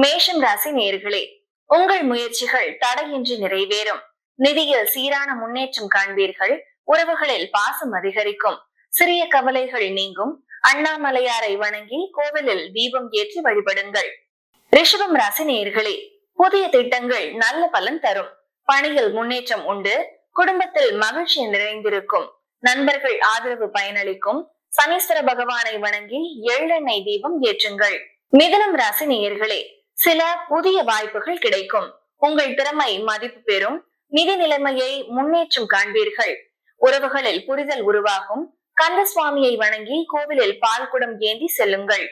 மேஷம் ராசி நேயர்களே, உங்கள் முயற்சிகள் தடையின்றி நிறைவேறும். நிதியில் சீரான முன்னேற்றம் காண்பீர்கள். உறவுகளில் பாசம் அதிகரிக்கும். சிறிய கவலைகள் நீங்கும். அண்ணாமலையாரை வணங்கி கோவிலில் தீபம் ஏற்றி வழிபடுங்கள். ரிஷபம் ராசி நேயர்களே, புதிய திட்டங்கள் நல்ல பலன் தரும். பணியில் முன்னேற்றம் உண்டு. குடும்பத்தில் மகிழ்ச்சி நிறைந்திருக்கும். நண்பர்கள் ஆதரவு பயனளிக்கும். சனீஸ்வர பகவானை வணங்கி எள்ளெண்ணெய் தீபம் ஏற்றுங்கள். மிதுனம் ராசி நேயர்களே, சில புதிய வாய்ப்புகள் கிடைக்கும். உங்கள் திறமை மதிப்பு பெறும். நிதி நிலைமையை முன்னேற்றம் காண்பீர்கள். உறவுகளில் புரிதல் உருவாகும். கந்த சுவாமியை வணங்கி கோவிலில் பால் குடம் ஏந்தி செல்லுங்கள்.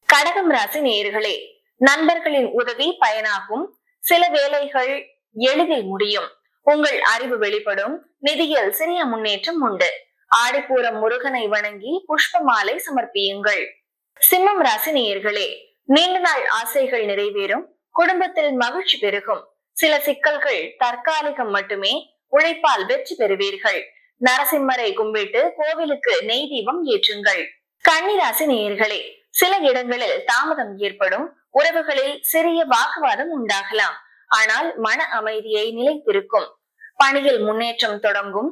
கடகம் ராசி நேயர்களே, நண்பர்களின் உதவி பயனாகும். சில வேலைகள் எளிதில் முடியும். உங்கள் அறிவு வெளிப்படும். நிதியில் சிறிய முன்னேற்றம் உண்டு. ஆடிப்பூரம் முருகனை வணங்கி புஷ்ப மாலை சமர்ப்பியுங்கள். சிம்மம் ராசி நேயர்களே, நீண்ட நாள் ஆசைகள் நிறைவேறும். குடும்பத்தில் மகிழ்ச்சி பெருகும். சில சிக்கல்கள் தற்காலிகம் மட்டுமே. உழைப்பால் வெற்றி பெறுவீர்கள். நரசிம்மரை கும்பிட்டு கோவிலுக்கு நெய் தீபம் ஏற்றுங்கள். கன்னிராசி நேயர்களே, சில இடங்களில் தாமதம் ஏற்படும். உறவுகளில் சிறிய வாக்குவாதம் உண்டாகலாம். ஆனால் மன அமைதியை நிலைத்திருக்கும். பணியில் முன்னேற்றம் தொடங்கும்.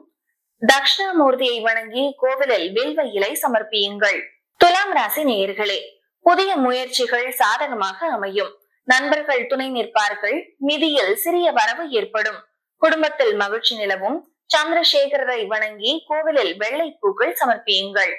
தட்சிணாமூர்த்தியை வணங்கி கோவிலில் வில்வ இலை சமர்ப்பியுங்கள். துலாம் ராசி நேயர்களே, புதிய முயற்சிகள் சாதகமாக அமையும். நண்பர்கள் துணை நிற்பார்கள். நிதியில் சிறிய வரவு ஏற்படும். குடும்பத்தில் மகிழ்ச்சி நிலவும். சந்திரசேகரரை வணங்கி கோவிலில் வெள்ளை பூக்கள் சமர்ப்பியுங்கள்.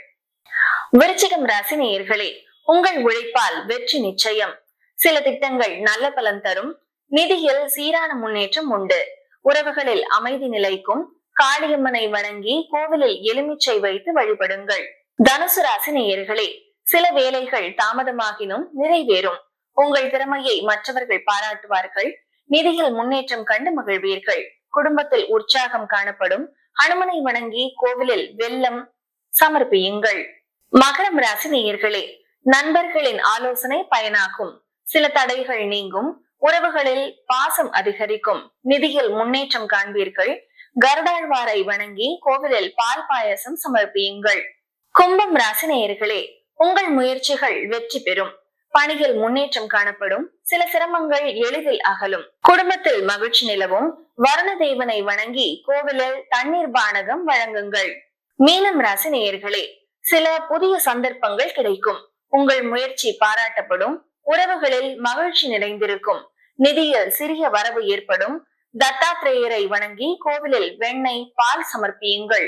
விருச்சிகம் ராசி நேயர்களே, உங்கள் உழைப்பால் வெற்றி நிச்சயம். சில திட்டங்கள் நல்ல பலன் தரும். நிதியில் சீரான முன்னேற்றம் உண்டு. உறவுகளில் அமைதி நிலைக்கும். காளியம்மனை வணங்கி கோவிலில் எலுமிச்சை வைத்து வழிபடுங்கள். தனுசு ராசி நேயர்களே, சில வேலைகள் தாமதமாகினும் நிறைவேறும். உங்கள் திறமையை மற்றவர்கள் பாராட்டுவார்கள். நிதியில் முன்னேற்றம் கண்டு மகிழ்வீர்கள். குடும்பத்தில் உற்சாகம் காணப்படும். ஹனுமனை வணங்கி கோவிலில் வெல்லம் சமர்ப்பியுங்கள். மகரம் ராசி நேயர்களே, நண்பர்களின் ஆலோசனை பயனாகும். சில தடைகள் நீங்கும். உறவுகளில் பாசம் அதிகரிக்கும். நிதியில் முன்னேற்றம் காண்பீர்கள். கருடாழ்வாரை வணங்கி கோவிலில் பால் பாயசம் சமர்ப்பியுங்கள். கும்பம் ராசி நேயர்களே, உங்கள் முயற்சிகள் வெற்றி பெறும். பணியில் முன்னேற்றம் காணப்படும். சில சிரமங்கள் எளிதில் அகலும். குடும்பத்தில் மகிழ்ச்சி நிலவும். வருண தேவனை வணங்கி கோவிலில் தண்ணீர் பானகம் வழங்குங்கள். மீனம் ராசி நேயர்களே, சில புதிய சந்தர்ப்பங்கள் கிடைக்கும். உங்கள் முயற்சி பாராட்டப்படும். உறவுகளில் மகிழ்ச்சி நிறைந்திருக்கும். நிதியில் சிறிய வரவு ஏற்படும். தத்தாத்திரேயரை வணங்கி கோவிலில் வெண்ணெய் பால் சமர்ப்பியுங்கள்.